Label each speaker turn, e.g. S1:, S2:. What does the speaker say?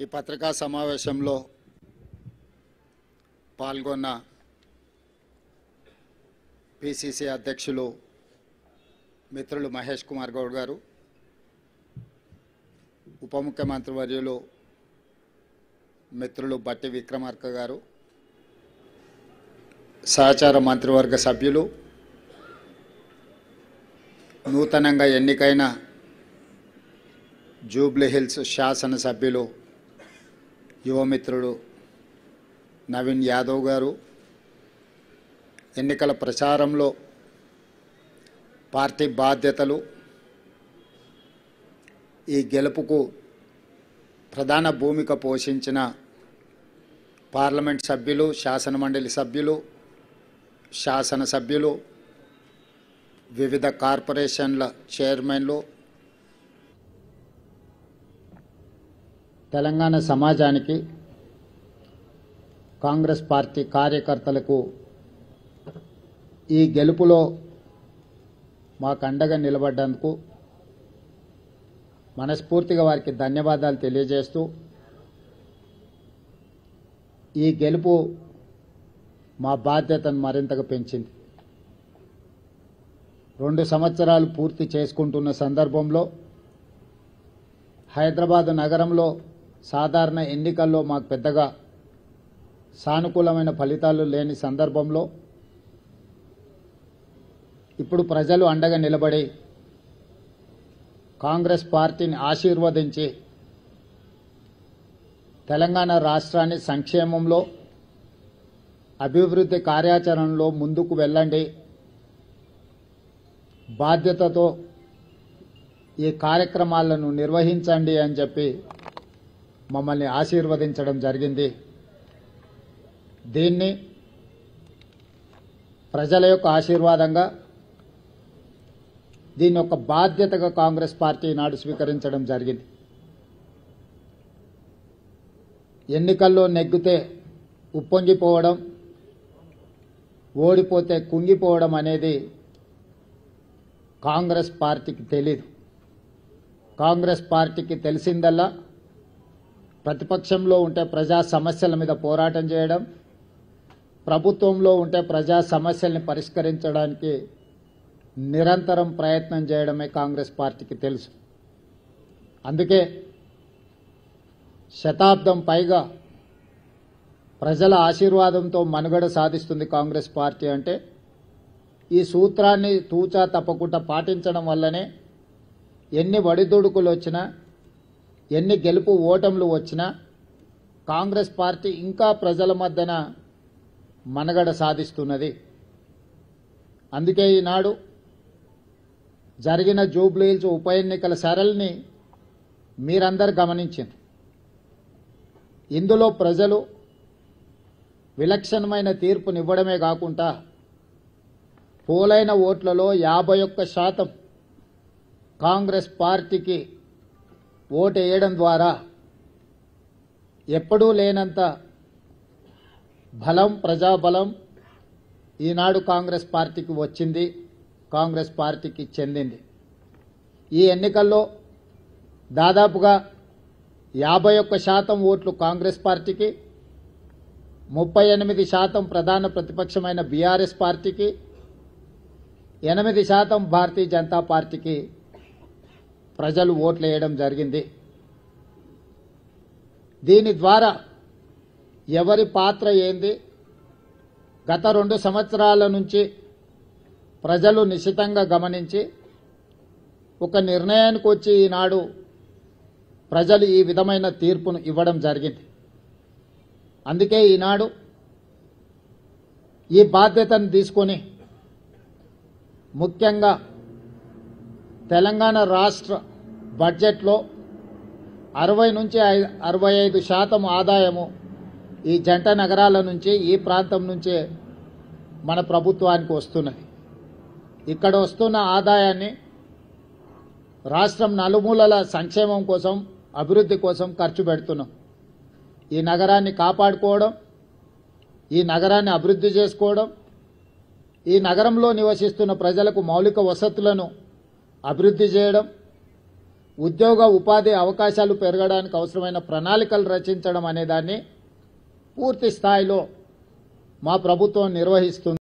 S1: ఈ పత్రికా సమావేశంలో పాల్గొన్న పిసిసి అధ్యక్షులు మిత్రులు మహేష్ కుమార్ గౌడ్ గారు, ఉప ముఖ్యమంత్రి వర్యులు మిత్రులు బట్టి విక్రమార్క గారు, సహచార మంత్రివర్గ సభ్యులు, నూతనంగా ఎన్నికైన జూబ్లీహిల్స్ శాసనసభ్యులు యువమిత్రుడు నవీన్ యాదవ్ గారు, ఎన్నికల ప్రచారంలో పార్టీ బాధ్యతలు, ఈ గెలుపుకు ప్రధాన భూమిక పోషించిన పార్లమెంట్ సభ్యులు, శాసనమండలి సభ్యులు, శాసనసభ్యులు, వివిధ కార్పొరేషన్ల చైర్మన్లు, తెలంగాణ సమాజానికి, కాంగ్రెస్ పార్టీ కార్యకర్తలకు ఈ గెలుపులో మాకు అండగా నిలబడ్డందుకు మనస్ఫూర్తిగా వారికి ధన్యవాదాలు తెలియజేస్తూ, ఈ గెలుపు మా బాధ్యతను మరింతగా పెంచింది. 2 సంవత్సరాలు పూర్తి చేసుకుంటున్న సందర్భంలో హైదరాబాద్ నగరంలో సాధారణ ఎన్నికల్లో మాకు పెద్దగా సానుకూలమైన ఫలితాలు లేని సందర్భంలో ఇప్పుడు ప్రజలు అండగా నిలబడి కాంగ్రెస్ పార్టీని ఆశీర్వదించి తెలంగాణ రాష్ట్రాన్ని సంక్షేమంలో, అభివృద్ధి కార్యాచరణలో ముందుకు వెళ్ళండి, బాధ్యతతో ఈ కార్యక్రమాలను నిర్వహించండి అని చెప్పి మమ్మల్ని ఆశీర్వదించడం జరిగింది. దీన్ని ప్రజల యొక్క ఆశీర్వాదంగా, దీని యొక్క బాధ్యతగా కాంగ్రెస్ పార్టీ నాడు స్వీకరించడం జరిగింది. ఎన్నికల్లో నెగ్గితే ఉప్పొంగిపోవడం, ఓడిపోతే కుంగిపోవడం అనేది కాంగ్రెస్ పార్టీకి తెలీదు. కాంగ్రెస్ పార్టీకి తెలిసిందల్లా ప్రతిపక్షంలో ఉంటే ప్రజా సమస్యల మీద పోరాటం చేయడం, ప్రభుత్వంలో ఉంటే ప్రజా సమస్యల్ని పరిష్కరించడానికి నిరంతరం ప్రయత్నం చేయడమే కాంగ్రెస్ పార్టీకి తెలుసు. అందుకే శతాబ్దం పైగా ప్రజల ఆశీర్వాదంతో మనుగడ సాధిస్తుంది కాంగ్రెస్ పార్టీ. అంటే ఈ సూత్రాన్ని తూచా తప్పకుండా పాటించడం వల్లనే ఎన్ని ఒడిదుడుకులు వచ్చినా, ఎన్ని గెలుపు ఓటములు వచ్చినా కాంగ్రెస్ పార్టీ ఇంకా ప్రజల మధ్యన మనుగడ సాధిస్తున్నది. అందుకే ఈనాడు జరిగిన జూబ్లీహిల్స్ ఉప ఎన్నికల సరళిని మీరందరూ గమనించారు. ఇందులో ప్రజలు విలక్షణమైన తీర్పునివ్వడమే కాకుండా పోలైన ఓట్లలో 51% కాంగ్రెస్ పార్టీకి ఓటు వేయడం ద్వారా ఎప్పుడూ లేనంత బలం, ప్రజాబలం ఈనాడు కాంగ్రెస్ పార్టీకి వచ్చింది, కాంగ్రెస్ పార్టీకి చెందింది. ఈ ఎన్నికల్లో దాదాపుగా 51% ఓట్లు కాంగ్రెస్ పార్టీకి, 38% ప్రధాన ప్రతిపక్షమైన బీఆర్ఎస్ పార్టీకి, 8% భారతీయ జనతా పార్టీకి ప్రజలు ఓట్లు వేయడం జరిగింది. దీని ద్వారా ఎవరి పాత్ర ఏంది, గత 2 సంవత్సరాల నుంచి ప్రజలు నిశితంగా గమనించి ఒక నిర్ణయానికి వచ్చి ఈనాడు ప్రజలు ఈ విధమైన తీర్పును ఇవ్వడం జరిగింది. అందుకే ఈనాడు ఈ బాధ్యతను తీసుకొని ముఖ్యంగా తెలంగాణ రాష్ట్ర బడ్జెట్లో 60 నుంచి 65% ఆదాయము ఈ జంట నగరాల నుంచి, ఈ ప్రాంతం నుంచే మన ప్రభుత్వానికి వస్తున్నది. ఇక్కడ వస్తున్న ఆదాయాన్ని రాష్ట్రం నలుమూలల సంక్షేమం కోసం, అభివృద్ధి కోసం ఖర్చు పెడుతున్నాం. ఈ నగరాన్ని కాపాడుకోవడం, ఈ నగరాన్ని అభివృద్ధి చేసుకోవడం, ఈ నగరంలో నివసిస్తున్న ప్రజలకు మౌలిక వసతులను అభివృద్ధి చేయడం, ఉద్యోగ ఉపాధి అవకాశాలు పెరగడానికి అవసరమైన ప్రణాళికలు రచించడం అనే దాన్ని పూర్తి స్థాయిలో మా ప్రభుత్వం నిర్వహిస్తుంది.